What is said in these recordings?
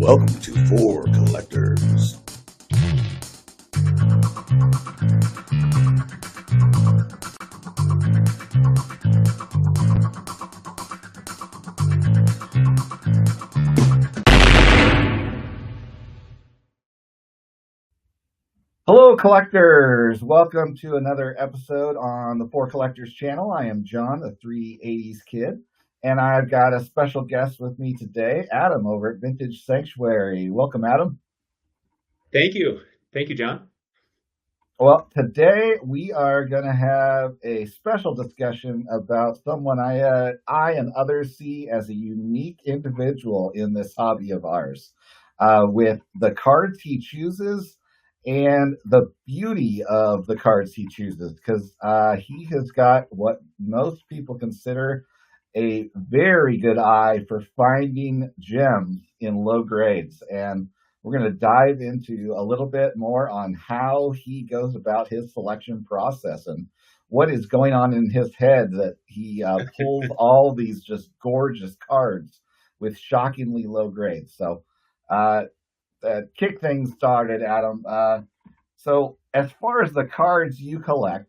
Welcome to For Collectors. Hello, collectors! Welcome to another episode on the For Collectors channel. I am John, the 380s kid, and I've got a special guest with me today, Adam, over at Vintage Sanctuary. Welcome, Adam. Thank you. Thank you, John. Well, today we are going to have a special discussion about someone I and others see as a unique individual in this hobby of ours, with the cards he chooses and the beauty of the cards he chooses, because he has got what most people consider a very good eye for finding gems in low grades. And we're going to dive into a little bit more on how he goes about his selection process and what is going on in his head that he pulls all these just gorgeous cards with shockingly low grades. So, kick things started, Adam. So, as far as the cards you collect,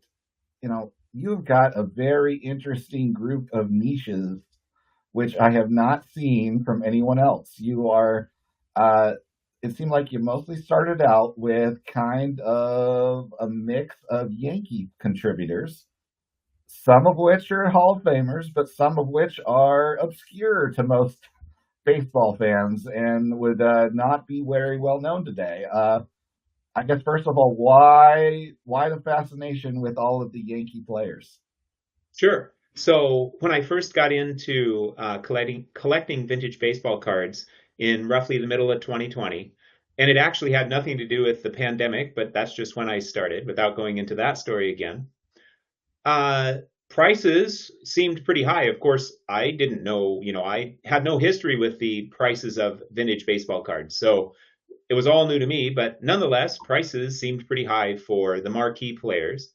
you've got a very interesting group of niches, which I have not seen from anyone else. Uh, it seemed like you mostly started out with kind of a mix of Yankee contributors, some of which are Hall of Famers, but some of which are obscure to most baseball fans and would not be very well known today. I guess first of all, why the fascination with all of the Yankee players? Sure. So when I first got into collecting vintage baseball cards in roughly the middle of 2020, and it actually had nothing to do with the pandemic, but that's just when I started, without going into that story again. Uh, Prices seemed pretty high. Of course, I didn't know, I had no history with the prices of vintage baseball cards. So it was all new to me, but nonetheless, prices seemed pretty high for the marquee players.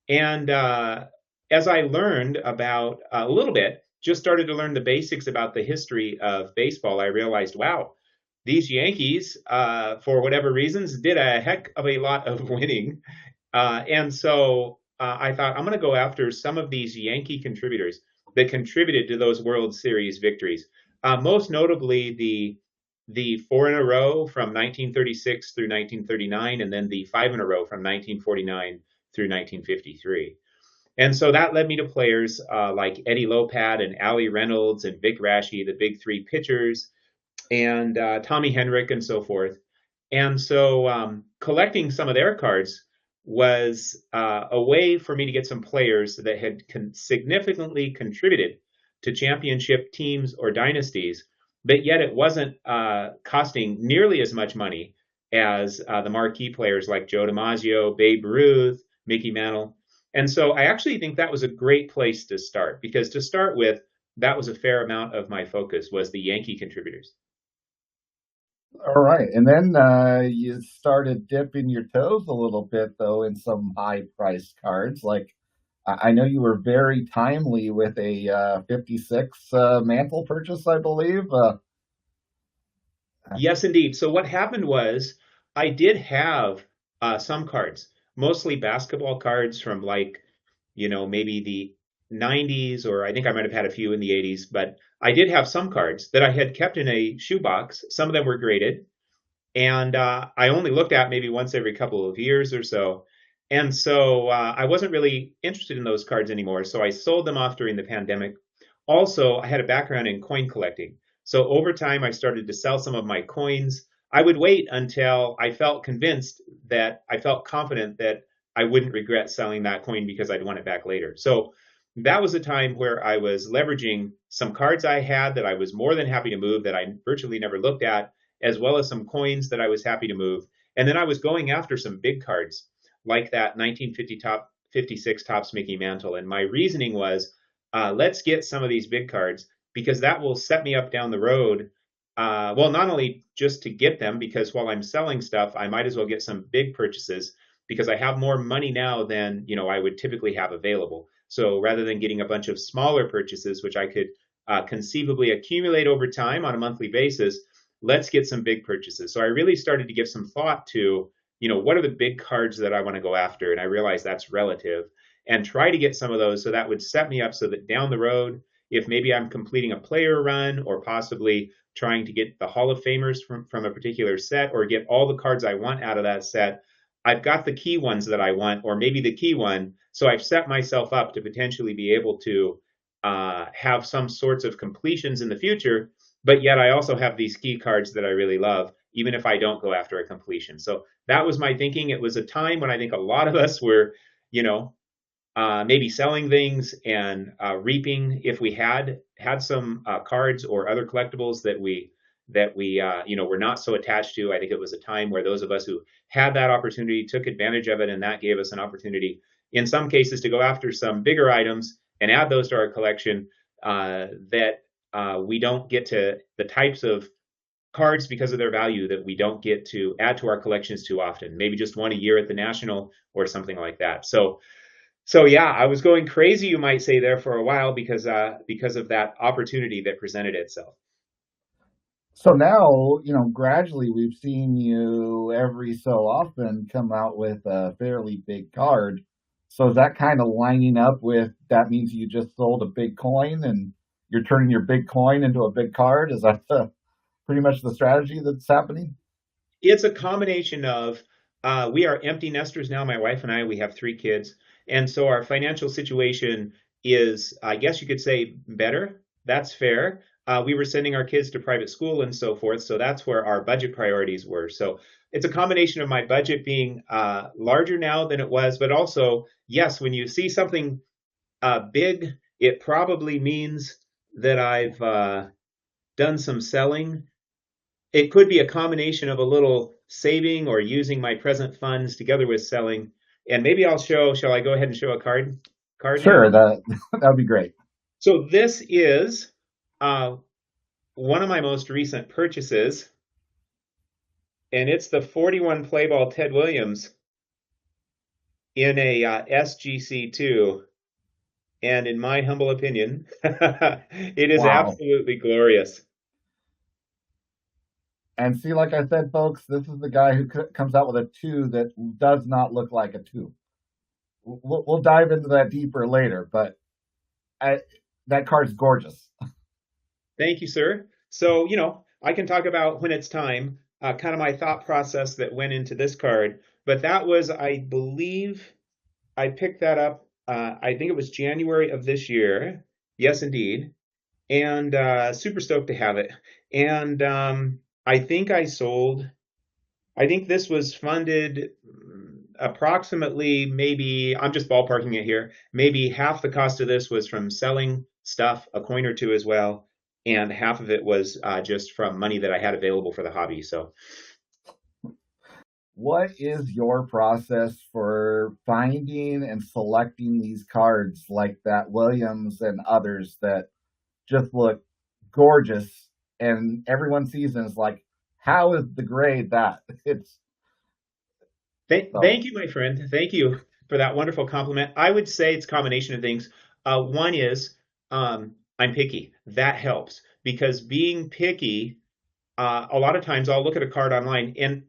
And as I learned about a little bit, just started to learn the basics about the history of baseball, I realized, wow, these Yankees, for whatever reasons, did a heck of a lot of winning. And so I thought, I'm going to go after some of these Yankee contributors that contributed to those World Series victories. Most notably, the four in a row from 1936 through 1939, and then the five in a row from 1949 through 1953. And so that led me to players like Eddie Lopat and Allie Reynolds and Vic Raschi, the big three pitchers, and Tommy Henrik and so forth. And so collecting some of their cards was a way for me to get some players that had significantly contributed to championship teams or dynasties, but yet it wasn't costing nearly as much money as the marquee players like Joe DiMaggio, Babe Ruth, Mickey Mantle. And so I actually think that was a great place to start, because to start with, that was a fair amount of my focus, was the Yankee contributors. All right, and then you started dipping your toes a little bit, though, in some high-priced cards. Like I know you were very timely with a 56 mantle purchase, I believe. Yes, indeed. So what happened was I did have some cards, mostly basketball cards from, like, maybe the 90s, or I think I might have had a few in the 80s, but I did have some cards that I had kept in a shoebox. Some of them were graded, and I only looked at maybe once every couple of years or so. And so I wasn't really interested in those cards anymore. So I sold them off during the pandemic. Also, I had a background in coin collecting. So over time, I started to sell some of my coins. I would wait until I felt convinced, that I felt confident that I wouldn't regret selling that coin because I'd want it back later. So that was a time where I was leveraging some cards I had that I was more than happy to move, that I virtually never looked at, as well as some coins that I was happy to move. And then I was going after some big cards like that 1950 top 56 Topps Mickey Mantle. And my reasoning was, let's get some of these big cards, because that will set me up down the road. Well, not only just to get them, because while I'm selling stuff, I might as well get some big purchases, because I have more money now than I would typically have available. So rather than getting a bunch of smaller purchases, which I could conceivably accumulate over time on a monthly basis, let's get some big purchases. So I really started to give some thought to, what are the big cards that I want to go after? And I realized that's relative, and try to get some of those. So that would set me up so that down the road, if maybe I'm completing a player run or possibly trying to get the Hall of Famers from a particular set or get all the cards I want out of that set, I've got the key ones that I want, or maybe the key one. So I've set myself up to potentially be able to have some sorts of completions in the future, but yet I also have these key cards that I really love, even if I don't go after a completion. So that was my thinking. It was a time when I think a lot of us were, you know, maybe selling things and reaping if we had some cards or other collectibles that we were not so attached to. I think it was a time where those of us who had that opportunity took advantage of it, and that gave us an opportunity in some cases to go after some bigger items and add those to our collection that we don't get to the types of cards because of their value that we don't get to add to our collections too often, maybe just one a year at the national or something like that. So yeah, I was going crazy, you might say, there for a while because of that opportunity that presented itself. So now, gradually we've seen you every so often come out with a fairly big card. So is that kind of lining up with that means you just sold a big coin and you're turning your big coin into a big card? Is that pretty much the strategy that's happening? It's a combination of we are empty nesters now. My wife and I, we have 3 kids, and so our financial situation is, I guess you could say, better. That's fair. We were sending our kids to private school and so forth, so that's where our budget priorities were. So it's a combination of my budget being larger now than it was, but also, yes, when you see something big, it probably means that I've done some selling. It could be a combination of a little saving or using my present funds together with selling. And maybe shall I go ahead and show a card now? Sure, that that'd be great. So this is uh, one of my most recent purchases, and it's the 41 play ball Ted Williams in a SGC2. And in my humble opinion, it is Wow. absolutely glorious. And see, like I said, folks, this is the guy who comes out with a two that does not look like a two. We'll dive into that deeper later, but I, that card's gorgeous. Thank you, sir. So, I can talk about when it's time, kind of my thought process that went into this card. But that was, I believe, I picked that up, I think it was January of this year. Yes, indeed. And super stoked to have it. And I think I think this was funded approximately, maybe, I'm just ballparking it here, maybe half the cost of this was from selling stuff, a coin or two as well, and half of it was just from money that I had available for the hobby. So What is your process for finding and selecting these cards like that Williams and others that just look gorgeous and everyone sees and is like, how is the grade that? It's so thank you, my friend. Thank you for that wonderful compliment. I would say it's a combination of things. One is I'm picky. That helps because being picky, a lot of times I'll look at a card online and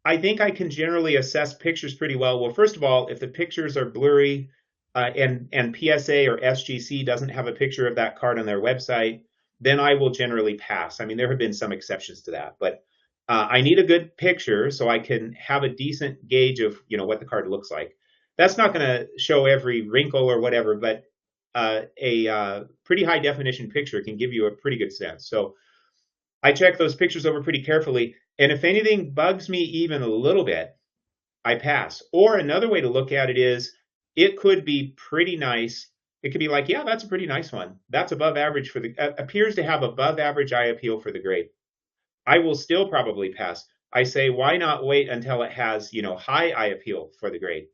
I think I can generally assess pictures pretty well. Well, first of all, if the pictures are blurry and PSA or SGC doesn't have a picture of that card on their website, then I will generally pass. I mean, there have been some exceptions to that, but I need a good picture so I can have a decent gauge of what the card looks like. That's not going to show every wrinkle or whatever, but a pretty high definition picture can give you a pretty good sense. So I check those pictures over pretty carefully. And if anything bugs me even a little bit, I pass. Or another way to look at it is it could be pretty nice. It could be like, yeah, that's a pretty nice one. That's above average appears to have above average eye appeal for the grade. I will still probably pass. I say, why not wait until it has, high eye appeal for the grade?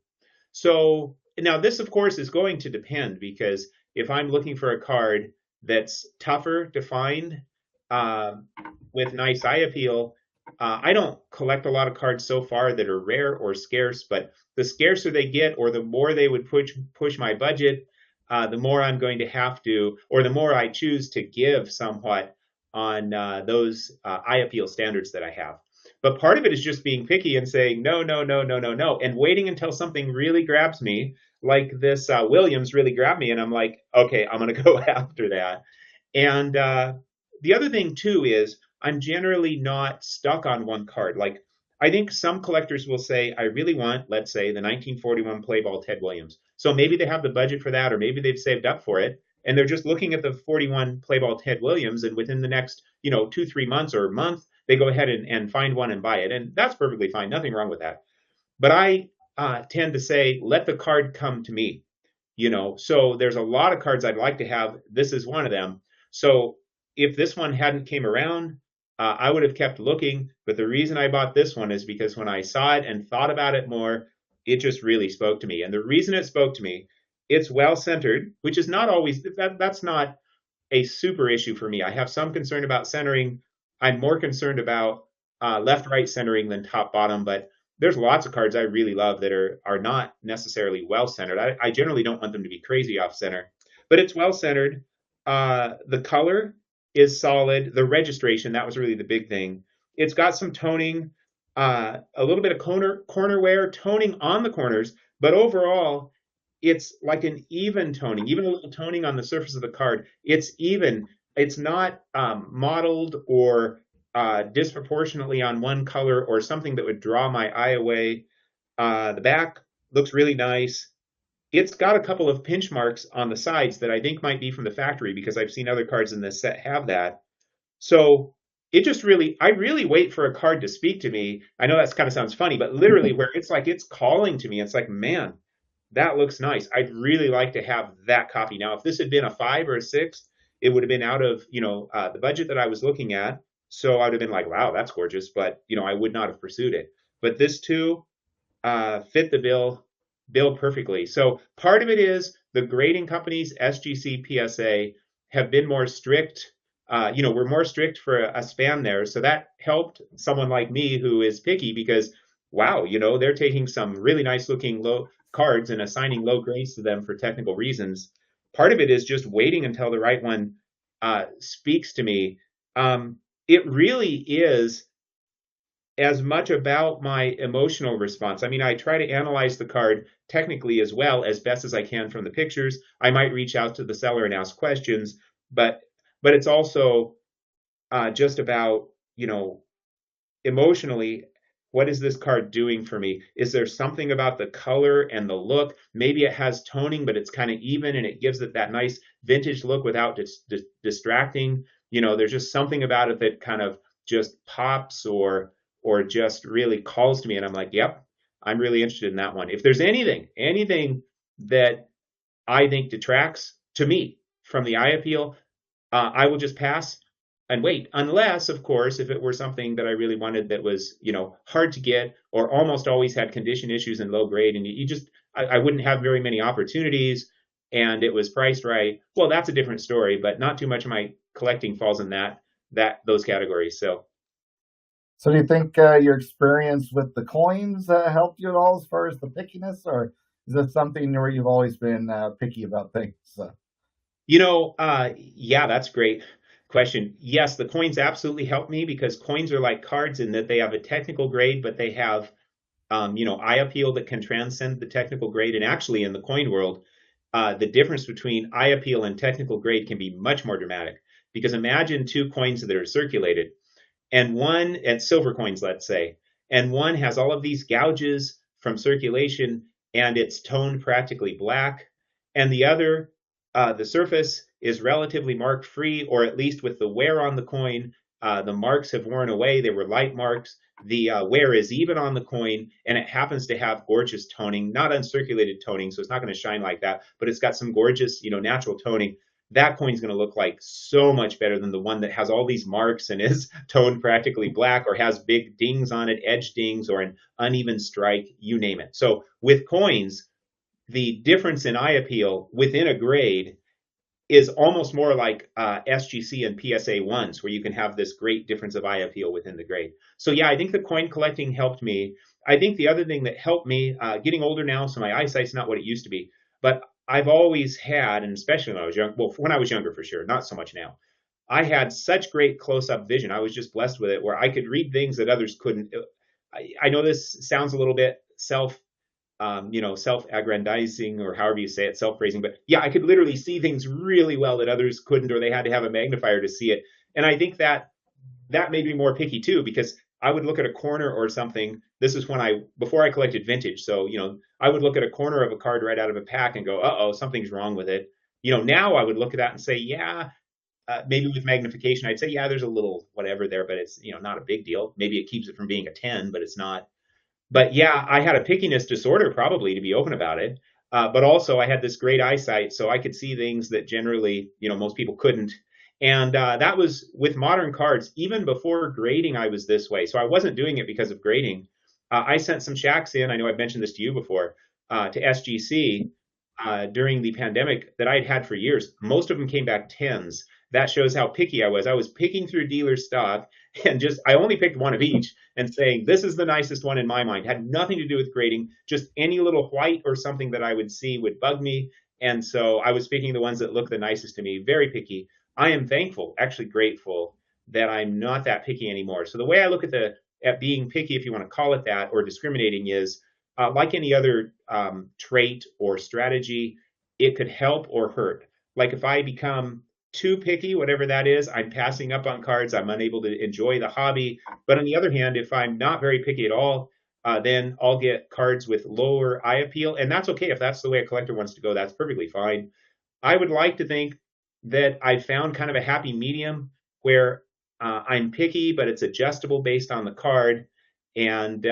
So now this, of course, is going to depend because if I'm looking for a card that's tougher to find uh, with nice eye appeal, I don't collect a lot of cards so far that are rare or scarce, but the scarcer they get, or the more they would push my budget, the more I'm going to have to, or the more I choose to give somewhat on those eye appeal standards that I have. But part of it is just being picky and saying no, no, no, no, no, no, and waiting until something really grabs me, like this Williams really grabbed me, and I'm like, okay, I'm going to go after that. And the other thing too is I'm generally not stuck on one card. Like I think some collectors will say, I really want, let's say, the 1941 play ball Ted Williams. So maybe they have the budget for that, or maybe they've saved up for it, and they're just looking at the 41 play ball Ted Williams, and within the next, 2, 3 months or a month, they go ahead and find one and buy it, and that's perfectly fine. Nothing wrong with that. But I tend to say, let the card come to me. So there's a lot of cards I'd like to have. This is one of them. So if this one hadn't came around, I would have kept looking. But the reason I bought this one is because when I saw it and thought about it more, it just really spoke to me. And the reason it spoke to me, it's well centered, which is not always that's not a super issue for me. I have some concern about centering. I'm more concerned about left right centering than top bottom, but there's lots of cards I really love that are not necessarily well centered. I generally don't want them to be crazy off center, but it's well centered. The color is solid. The registration, that was really the big thing. It's got some toning, a little bit of corner wear, toning on the corners, but overall, it's like an even toning, even a little toning on the surface of the card. It's even. It's not mottled or disproportionately on one color or something that would draw my eye away. The back looks really nice. It's got a couple of pinch marks on the sides that I think might be from the factory because I've seen other cards in this set have that. So I really wait for a card to speak to me. I know that kind of sounds funny, but literally where it's like it's calling to me. It's like, man, that looks nice. I'd really like to have that copy. Now, if this had been a 5 or a 6, it would have been out of, the budget that I was looking at. So I would have been like, wow, that's gorgeous. But, I would not have pursued it. But this too fit the bill perfectly. So part of it is the grading companies, SGC, PSA, have been more strict. We're more strict for a span there. So that helped someone like me who is picky because, wow, they're taking some really nice looking low cards and assigning low grades to them for technical reasons. Part of it is just waiting until the right one speaks to me. It really is as much about my emotional response. I mean, I try to analyze the card technically as well as best as I can from the pictures. I might reach out to the seller and ask questions, but it's also just about, emotionally, what is this card doing for me? Is there something about the color and the look? Maybe it has toning, but it's kind of even and it gives it that nice vintage look without distracting. There's just something about it that kind of just pops or just really calls to me, and I'm like, yep, I'm really interested in that one. If there's anything that I think detracts to me from the eye appeal, I will just pass and wait, unless, of course, if it were something that I really wanted that was, hard to get or almost always had condition issues and low grade, and you just, I wouldn't have very many opportunities, and it was priced right. Well, that's a different story, but not too much of my collecting falls in those categories. So do you think your experience with the coins helped you at all as far as the pickiness, or is that something where you've always been picky about things? Yeah, that's a great question. Yes, the coins absolutely help me because coins are like cards in that they have a technical grade, but they have, eye appeal that can transcend the technical grade. And actually, in the coin world, the difference between eye appeal and technical grade can be much more dramatic. Because imagine two coins that are circulated, and silver coins, let's say, and one has all of these gouges from circulation and it's toned practically black, and the other, the surface is relatively mark free, or at least with the wear on the coin, the marks have worn away. They were light marks. The wear is even on the coin, and it happens to have gorgeous toning, not uncirculated toning, so it's not going to shine like that, but it's got some gorgeous, natural toning. That coin's going to look like so much better than the one that has all these marks and is toned practically black or has big dings on it, edge dings, or an uneven strike, you name it. So with coins, the difference in eye appeal within a grade is almost more like SGC and PSA ones, where you can have this great difference of eye appeal within the grade. So yeah, I think the coin collecting helped me. I think the other thing that helped me, getting older now, so my eyesight's not what it used to be, but I've always had, and especially when I was young, well, when I was younger for sure, not so much now. I had such great close-up vision. I was just blessed with it, where I could read things that others couldn't. I know this sounds a little bit self-aggrandizing, or however you say it, self-praising, but yeah, I could literally see things really well that others couldn't, or they had to have a magnifier to see it. And I think that made me more picky too, because I would look at a corner or something. This is when before I collected vintage. So, I would look at a corner of a card right out of a pack and go, uh-oh, something's wrong with it. Now I would look at that and say, yeah, maybe with magnification, I'd say, yeah, there's a little whatever there, but it's, not a big deal. Maybe it keeps it from being a 10, but it's not. But yeah, I had a pickiness disorder, probably, to be open about it. But also, I had this great eyesight, so I could see things that generally, most people couldn't. And that was with modern cards. Even before grading, I was this way. So I wasn't doing it because of grading. I sent some shacks in. I know I've mentioned this to you before, to SGC during the pandemic that I'd had for years. Most of them came back tens. That shows how picky I was. I was picking through dealer stock, and I only picked one of each and saying, this is the nicest one in my mind. Had nothing to do with grading. Just any little white or something that I would see would bug me. And so I was picking the ones that look the nicest to me. Very picky. I am thankful, actually grateful, that I'm not that picky anymore. So the way I look at being picky, if you want to call it that, or discriminating, is like any other trait or strategy, it could help or hurt. Like if I become too picky, whatever that is, I'm passing up on cards. I'm unable to enjoy the hobby. But on the other hand, if I'm not very picky at all, then I'll get cards with lower eye appeal. And that's okay. If that's the way a collector wants to go, that's perfectly fine. I would like to think that I found kind of a happy medium where I'm picky, but it's adjustable based on the card. And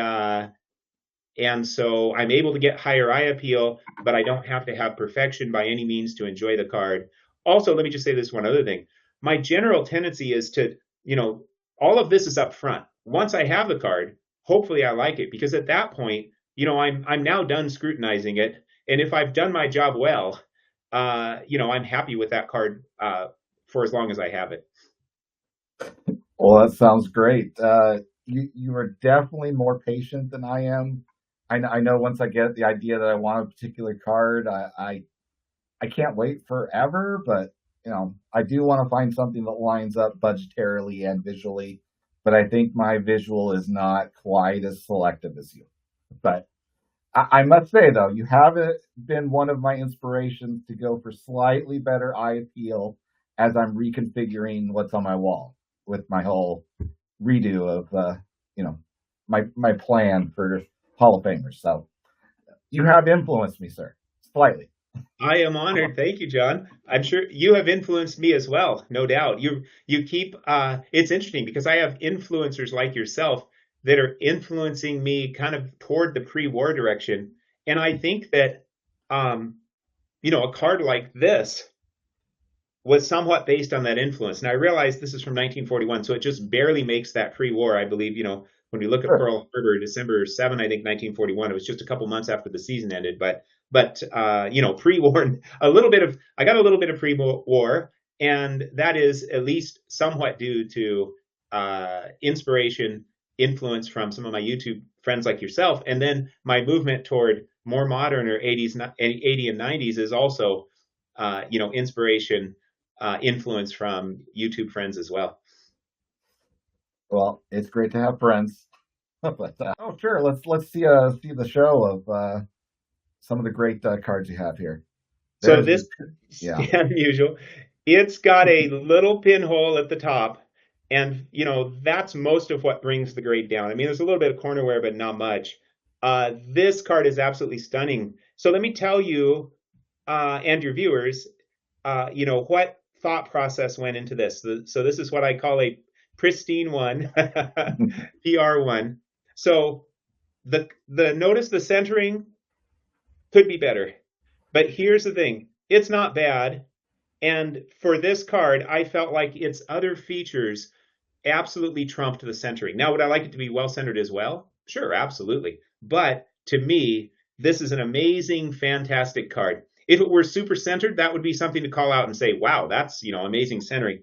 so I'm able to get higher eye appeal, but I don't have to have perfection by any means to enjoy the card. Also, let me just say this one other thing. My general tendency is to, all of this is up front. Once I have the card, hopefully I like it, because at that point, I'm now done scrutinizing it. And if I've done my job well, I'm happy with that card for as long as I have it. Well, that sounds great. You are definitely more patient than I am. I know once I get the idea that I want a particular card, I can't wait forever, but I do want to find something that lines up budgetarily and visually. But I think my visual is not quite as selective as you. But I must say, though, you haven't been one of my inspirations to go for slightly better eye appeal as I'm reconfiguring what's on my wall with my whole redo of my plan for Hall of Famers. So you have influenced me, sir, slightly. I am honored. Thank you, John. I'm sure you have influenced me as well, no doubt. You keep it's interesting because I have influencers like yourself that are influencing me kind of toward the pre-war direction. And I think that a card like this was somewhat based on that influence. And I realize this is from 1941, so it just barely makes that pre-war. I believe, when we look at Sure. Pearl Harbor, December 7, I think 1941, it was just a couple months after the season ended. But pre-war, I got a little bit of pre-war, and that is at least somewhat due to inspiration, influence from some of my YouTube friends like yourself. And then my movement toward more modern or 80s, 80 and 90s is also, inspiration, influence from YouTube friends as well. Well, it's great to have friends. But sure, let's see the show of some of the great cards you have here. So There's this yeah. is unusual. It's got a little pinhole at the top, and that's most of what brings the grade down. I mean, there's a little bit of corner wear, but not much. This card is absolutely stunning. So let me tell you and your viewers, what thought process went into this. So this is what I call a pristine one, PR one. So the notice the centering could be better, but here's the thing: it's not bad. And for this card, I felt like its other features absolutely trumped the centering. Now, would I like it to be well centered as well? Sure, absolutely. But to me, this is an amazing, fantastic card. If it were super centered, that would be something to call out and say, wow, that's, amazing centering.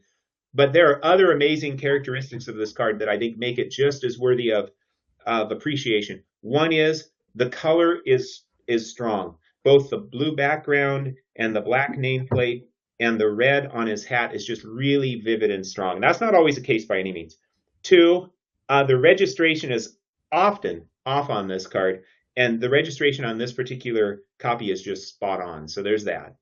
But there are other amazing characteristics of this card that I think make it just as worthy of appreciation. One is the color is strong. Both the blue background and the black nameplate and the red on his hat is just really vivid and strong. And that's not always the case by any means. Two, the registration is often off on this card, and the registration on this particular copy is just spot on. So there's that.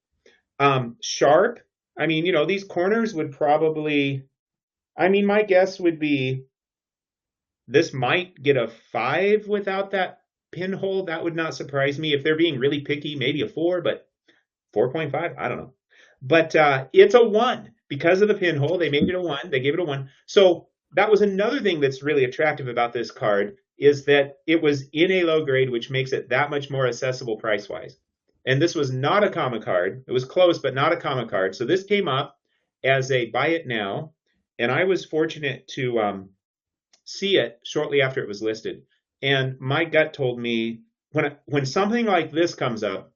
Sharp. I mean, these corners would probably. I mean, my guess would be this might get a 5 without that pinhole. That would not surprise me. If they're being really picky, maybe a 4, but 4.5, I don't know. But it's a 1 because of the pinhole. They made it a 1. They gave it a 1. So that was another thing that's really attractive about this card is that it was in a low grade, which makes it that much more accessible price-wise. And this was not a common card. It was close, but not a common card. So this came up as a buy it now, and I was fortunate to see it shortly after it was listed. And my gut told me when something like this comes up,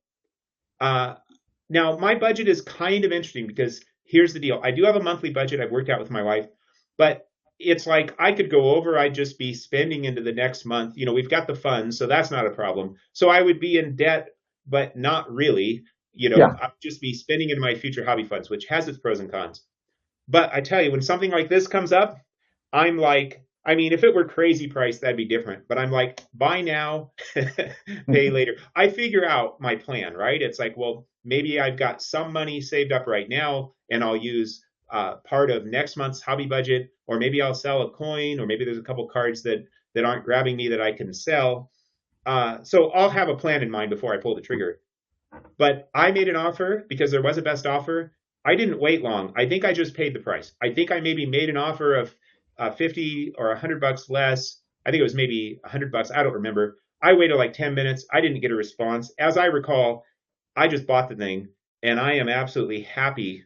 now my budget is kind of interesting because here's the deal. I do have a monthly budget I've worked out with my wife, but it's like I could go over, I'd just be spending into the next month. We've got the funds, so that's not a problem. So I would be in debt, but not really. Yeah. I'd just be spending into my future hobby funds, which has its pros and cons. But I tell you, when something like this comes up, I'm like, I mean, if it were crazy price, that'd be different. But I'm like, buy now, pay later. I figure out my plan, right? It's like, well, maybe I've got some money saved up right now, and I'll use part of next month's hobby budget, or maybe I'll sell a coin, or maybe there's a couple cards that aren't grabbing me that I can sell. So I'll have a plan in mind before I pull the trigger. But I made an offer because there was a best offer. I didn't wait long. I think I just paid the price. I think I maybe made an offer of 50 or $100 less. I think it was maybe $100. I don't remember. I waited like 10 minutes. I didn't get a response. As I recall, I just bought the thing, and I am absolutely happy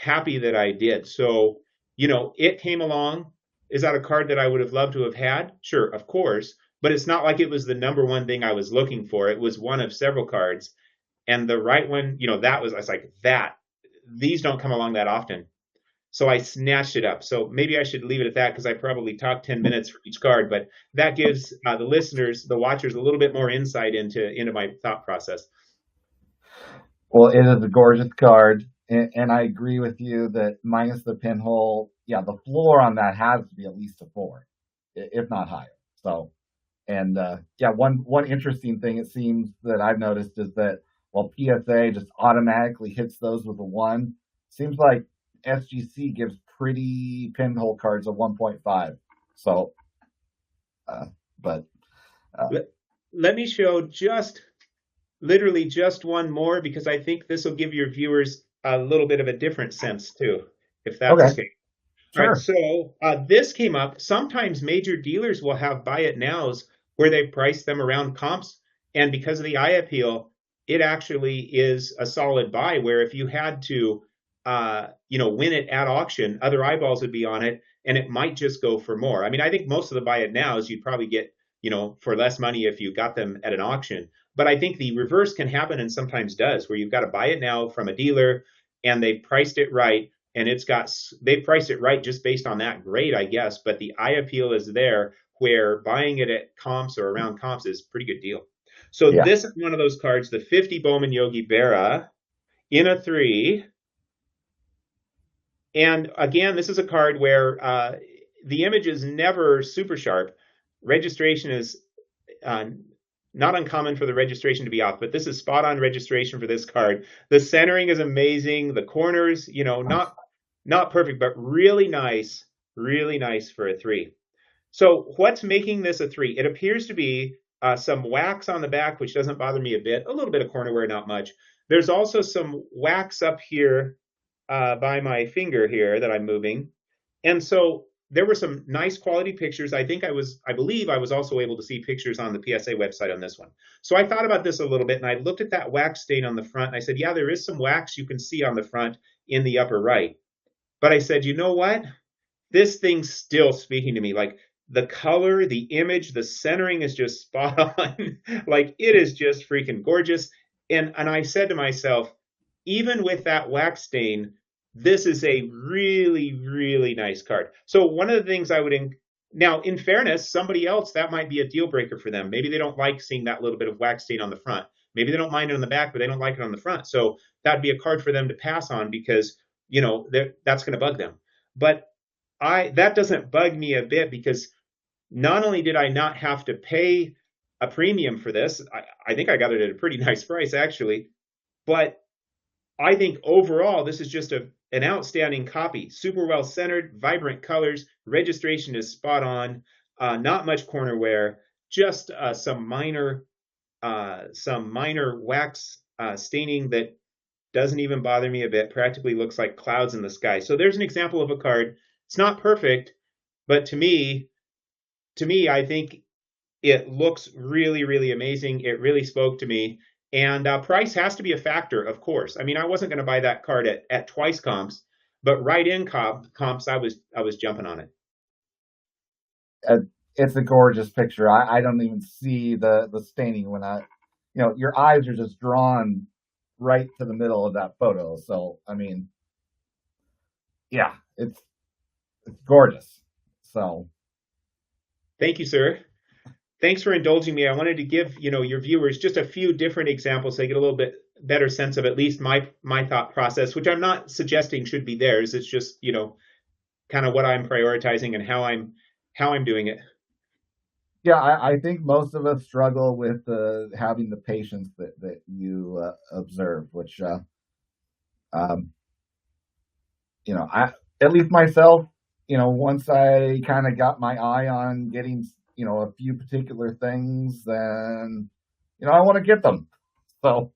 that I did. So, it came along. Is that a card that I would have loved to have had? Sure, of course. But it's not like it was the number one thing I was looking for. It was one of several cards. And the right one, I was like, these don't come along that often. So I snatched it up. So maybe I should leave it at that because I probably talked 10 minutes for each card, but that gives the listeners, the watchers, a little bit more insight into my thought process. Well, it is a gorgeous card, and I agree with you that minus the pinhole, yeah, the floor on that has to be at least a 4, if not higher. So, and yeah, one interesting thing it seems that I've noticed is that while PSA just automatically hits those with a 1, seems like SGC gives pretty pinhole cards a 1.5. So, but let me show literally just one more because I think this will give your viewers a little bit of a different sense too, if that's okay. Sure. All right, so this came up. Sometimes major dealers will have buy it nows where they price them around comps, and because of the eye appeal, it actually is a solid buy. Where if you had to win it at auction, other eyeballs would be on it, and it might just go for more. I mean, I think most of the buy it nows you'd probably get, for less money if you got them at an auction. But I think the reverse can happen and sometimes does, where you've got to buy it now from a dealer and they priced it right, and they priced it right just based on that grade, I guess. But the eye appeal is there, where buying it at comps or around comps is a pretty good deal. So This is one of those cards, the 50 Bowman Yogi Berra in a 3. And again, this is a card where the image is never super sharp. Registration is not uncommon for the registration to be off, but this is spot on registration for this card. The centering is amazing. The corners, not perfect, but really nice for a 3. So what's making this a 3? It appears to be some wax on the back, which doesn't bother me a bit. A little bit of corner wear, not much. There's also some wax up here by my finger here that I'm moving. And so there were some nice quality pictures. I believe I was also able to see pictures on the PSA website on this one. So I thought about this a little bit, and I looked at that wax stain on the front, and I said, yeah, there is some wax you can see on the front in the upper right. But I said, you know what? This thing's still speaking to me. Like, the color, the image, the centering is just spot on. Like, it is just freaking gorgeous. And I said to myself, even with that wax stain, this is a really, really nice card. So one of the things now, in fairness, somebody else, that might be a deal breaker for them. Maybe they don't like seeing that little bit of wax stain on the front. Maybe they don't mind it on the back, but they don't like it on the front. So that'd be a card for them to pass on because that's going to bug them. But I that doesn't bug me a bit because not only did I not have to pay a premium for this, I think I got it at a pretty nice price actually, but I think overall this is just an outstanding copy. Super well centered, vibrant colors, registration is spot on, not much corner wear, just some minor wax staining that doesn't even bother me a bit. Practically looks like clouds in the sky. So there's an example of a card. It's not perfect, but to me, I think it looks really, really amazing. It really spoke to me. And price has to be a factor, of course. I mean, I wasn't going to buy that card at twice comps, but right in comps, I was jumping on it. Uh, it's a gorgeous picture. I don't even see the staining when your eyes are just drawn right to the middle of that photo. So, I mean, yeah, it's gorgeous. So, Thank you, sir. Thanks for indulging me. I wanted to give your viewers just a few different examples so they get a little bit better sense of at least my thought process, which I'm not suggesting should be theirs. It's just kind of what I'm prioritizing and how I'm doing it. yeah, I think most of us struggle with having the patience that you observe, which um, I at least myself, once I kind of got my eye on getting a few particular things, then I want to get them. So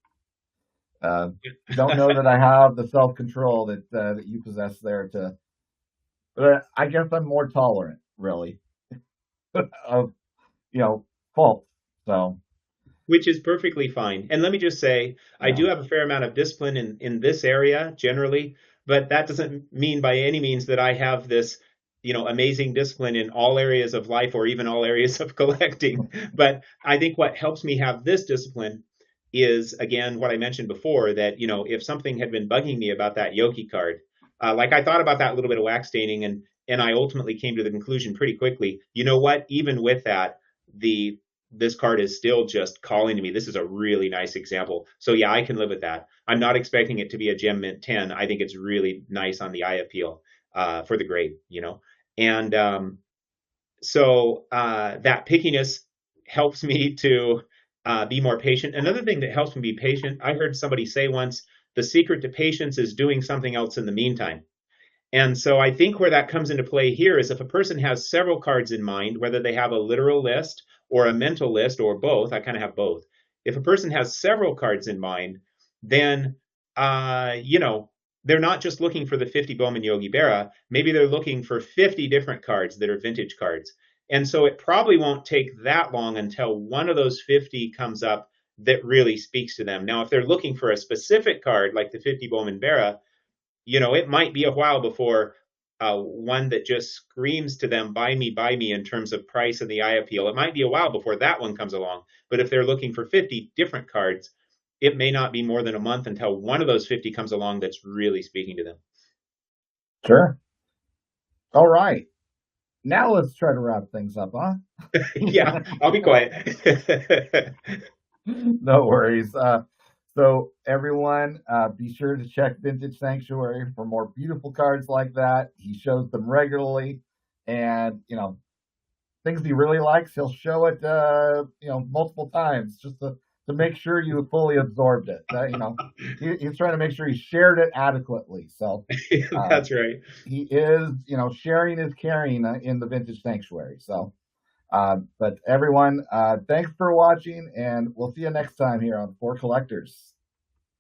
uh, don't know that I have the self control that you possess there but I guess I'm more tolerant, really, of fault. So Which is perfectly fine. And let me just say, I yeah, do have a fair amount of discipline in this area generally, but that doesn't mean by any means that I have this, amazing discipline in all areas of life or even all areas of collecting. But I think what helps me have this discipline is, again, what I mentioned before, that, if something had been bugging me about that Yoki card, like I thought about that little bit of wax staining and I ultimately came to the conclusion pretty quickly, you know what, even with that, the this card is still just calling to me. This is a really nice example. So yeah, I can live with that. I'm not expecting it to be a gem mint 10. I think it's really nice on the eye appeal for the grade. And that pickiness helps me to be more patient. Another thing that helps me be patient, I heard somebody say once, the secret to patience is doing something else in the meantime. And so I think where that comes into play here is if a person has several cards in mind, whether they have a literal list or a mental list or both, I kind of have both. If a person has several cards in mind, then, they're not just looking for the 50 Bowman Yogi Berra. Maybe they're looking for 50 different cards that are vintage cards. And so it probably won't take that long until one of those 50 comes up that really speaks to them. Now, if they're looking for a specific card like the 50 Bowman Berra, it might be a while before one that just screams to them, buy me in terms of price and the eye appeal. It might be a while before that one comes along. But if they're looking for 50 different cards, it may not be more than a month until one of those 50 comes along that's really speaking to them. sure. All right. Now let's try to wrap things up, huh? Yeah, I'll be quiet. No worries. So everyone, be sure to check Vintage Sanctuary for more beautiful cards like that. He shows them regularly, and things he really likes, he'll show it multiple times just to make sure you fully absorbed it. He's trying to make sure he shared it adequately. So uh, That's right. he is, sharing is caring in the Vintage Sanctuary. So. But everyone, thanks for watching, and we'll see you next time here on For Collectors.